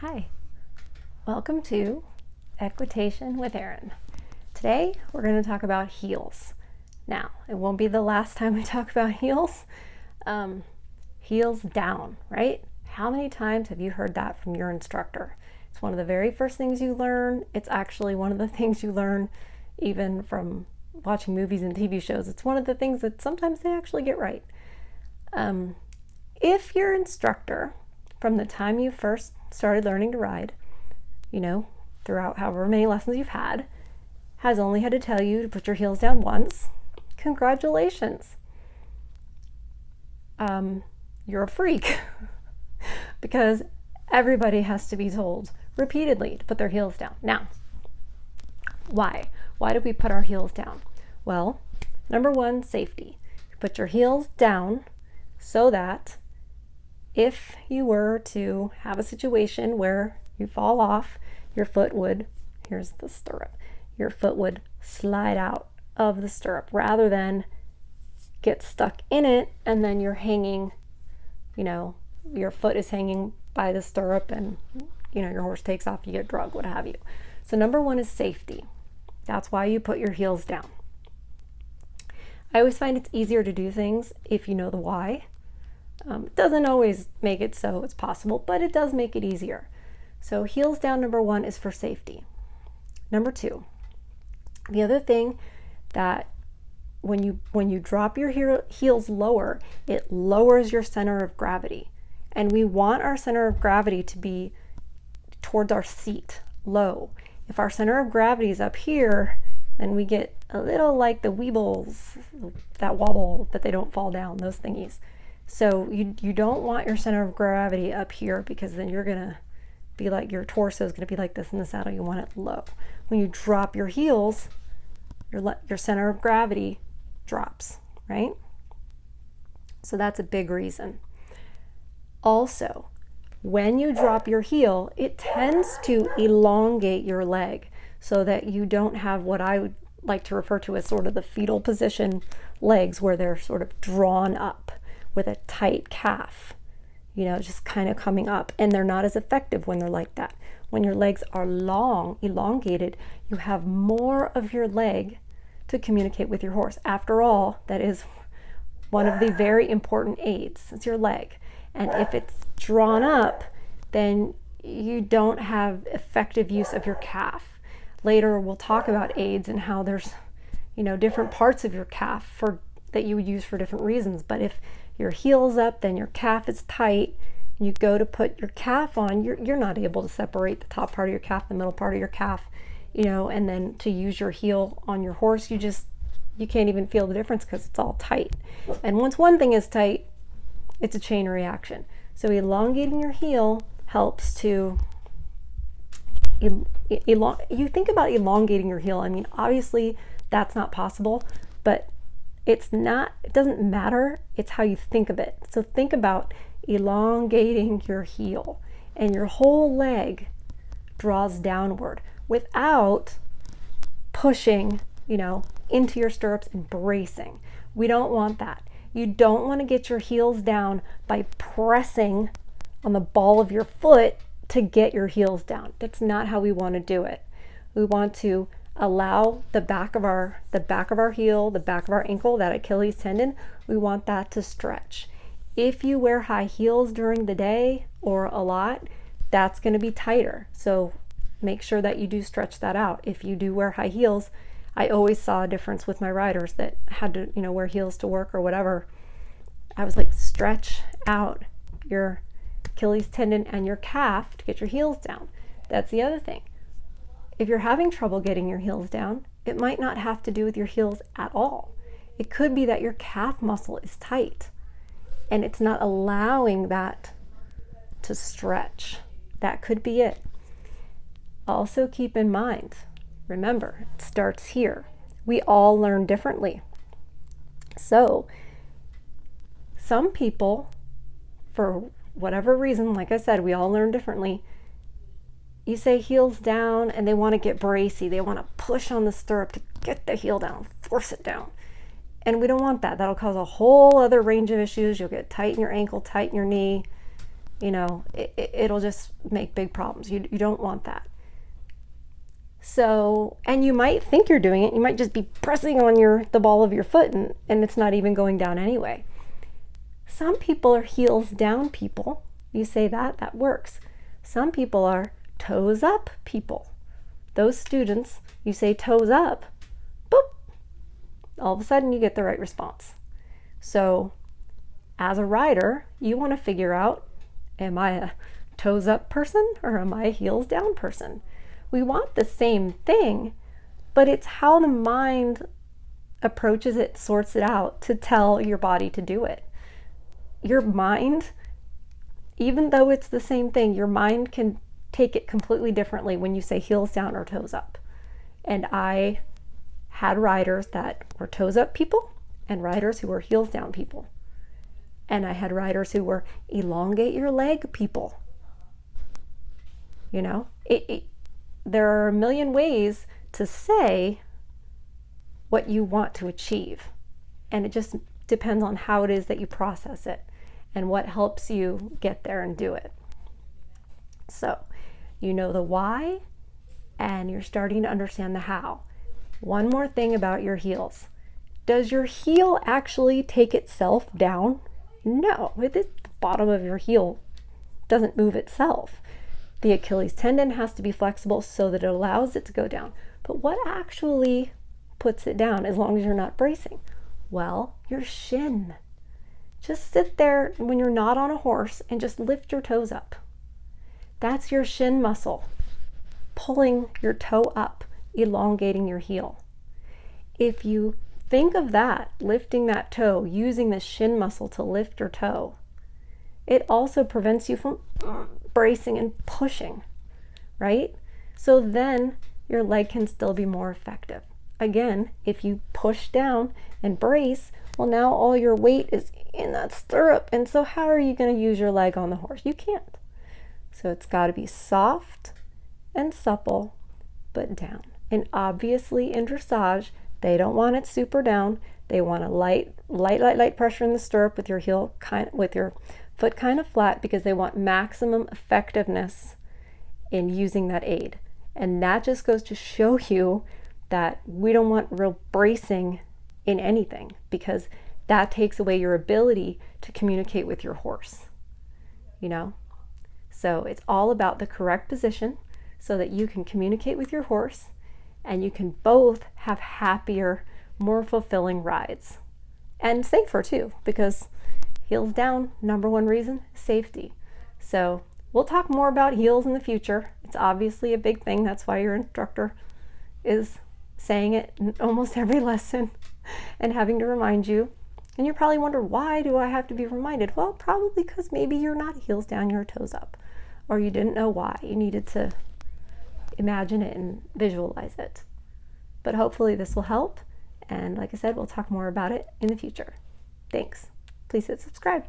Hi, welcome to Equitation with Erin. Today we're going to talk about heels. Now, it won't be the last time we talk about heels. Heels down, right? How many times have you heard that from your instructor? It's one of the very first things you learn. It's actually one of the things you learn even from watching movies and TV shows. It's one of the things that sometimes they actually get right. If your instructor, from the time you first started learning to ride, throughout however many lessons you've had, has only had to tell you to put your heels down once, congratulations. You're a freak because everybody has to be told repeatedly to put their heels down. Now, why? Why do we put our heels down? Well, number one, safety. You put your heels down so that if you were to have a situation where you fall off, your foot would, here's the stirrup, your foot would slide out of the stirrup rather than get stuck in it and then you're hanging, your foot is hanging by the stirrup and, your horse takes off, you get drugged, what have you. So number one is safety. That's why you put your heels down. I always find it's easier to do things if you know the why. It doesn't always make it so it's possible, but it does make it easier. So heels down, number one, is for safety. Number two, the other thing that when you drop your heels lower, it lowers your center of gravity. And we want our center of gravity to be towards our seat, low. If our center of gravity is up here, then we get a little like the Weebles, that wobble that they don't fall down, those thingies. So you don't want your center of gravity up here because then you're gonna be like, your torso is gonna be like this in the saddle. You want it low. When you drop your heels, your center of gravity drops, right? So that's a big reason. Also, when you drop your heel, it tends to elongate your leg so that you don't have what I would like to refer to as sort of the fetal position legs, where they're sort of drawn up with a tight calf, just kind of coming up, and they're not as effective when they're like that. When your legs are long, elongated, you have more of your leg to communicate with your horse. After all, that is one of the very important aids. It's your leg. And if it's drawn up, then you don't have effective use of your calf. Later, we'll talk about aids and how there's, different parts of your calf that you would use for different reasons. But if your heel's up, then your calf is tight. When you go to put your calf on, you're not able to separate the top part of your calf, the middle part of your calf, and then to use your heel on your horse, you can't even feel the difference because it's all tight. And once one thing is tight, it's a chain reaction. So elongating your heel helps to you think about elongating your heel. I mean, obviously that's not possible, but it doesn't matter. It's how you think of it. So think about elongating your heel and your whole leg draws downward without pushing, into your stirrups and bracing. We don't want that. You don't want to get your heels down by pressing on the ball of your foot to get your heels down. That's not how we want to do it. We want to allow the back of our heel, the back of our ankle, that Achilles tendon, we want that to stretch. If you wear high heels during the day or a lot, that's going to be tighter. So make sure that you do stretch that out. If you do wear high heels, I always saw a difference with my riders that had to, wear heels to work or whatever. I was like, stretch out your Achilles tendon and your calf to get your heels down. That's the other thing. If you're having trouble getting your heels down, it might not have to do with your heels at all. It could be that your calf muscle is tight and it's not allowing that to stretch. That could be it. Also keep in mind, remember, it starts here. We all learn differently. So some people, for whatever reason, like I said, we all learn differently. You say heels down and they want to get bracy. They want to push on the stirrup to get the heel down, force it down. And we don't want that. That'll cause a whole other range of issues. You'll get tight in your ankle, tight in your knee. It'll just make big problems. You don't want that. So, and you might think you're doing it. You might just be pressing on the ball of your foot and it's not even going down anyway. Some people are heels down people. You say that works. Some people are toes up people. Those students, you say toes up, boop, all of a sudden you get the right response. So as a rider, you want to figure out, am I a toes up person or am I a heels down person? We want the same thing, but it's how the mind approaches it, sorts it out to tell your body to do it. Your mind, even though it's the same thing, your mind can take it completely differently when you say heels down or toes up. And I had riders that were toes up people and riders who were heels down people. And I had riders who were elongate your leg people. There are a million ways to say what you want to achieve. And it just depends on how it is that you process it and what helps you get there and do it. So, you know the why and you're starting to understand the how. One more thing about your heels. Does your heel actually take itself down? No, the bottom of your heel doesn't move itself. The Achilles tendon has to be flexible so that it allows it to go down. But what actually puts it down as long as you're not bracing? Well, your shin. Just sit there when you're not on a horse and just lift your toes up. That's your shin muscle, pulling your toe up, elongating your heel. If you think of that, lifting that toe, using the shin muscle to lift your toe, it also prevents you from bracing and pushing, right? So then your leg can still be more effective. Again, if you push down and brace, well, now all your weight is in that stirrup. And so how are you going to use your leg on the horse? You can't. So it's got to be soft and supple, but down. And obviously in dressage, they don't want it super down. They want a light pressure in the stirrup with your foot kind of flat because they want maximum effectiveness in using that aid. And that just goes to show you that we don't want real bracing in anything because that takes away your ability to communicate with your horse, So it's all about the correct position so that you can communicate with your horse and you can both have happier, more fulfilling rides. And safer too, because heels down, number one reason, safety. So we'll talk more about heels in the future. It's obviously a big thing. That's why your instructor is saying it in almost every lesson and having to remind you. And you probably wonder, why do I have to be reminded? Well, probably because maybe you're not heels down, you're toes up. Or you didn't know why. You needed to imagine it and visualize it. But hopefully this will help. And like I said, we'll talk more about it in the future. Thanks. Please hit subscribe.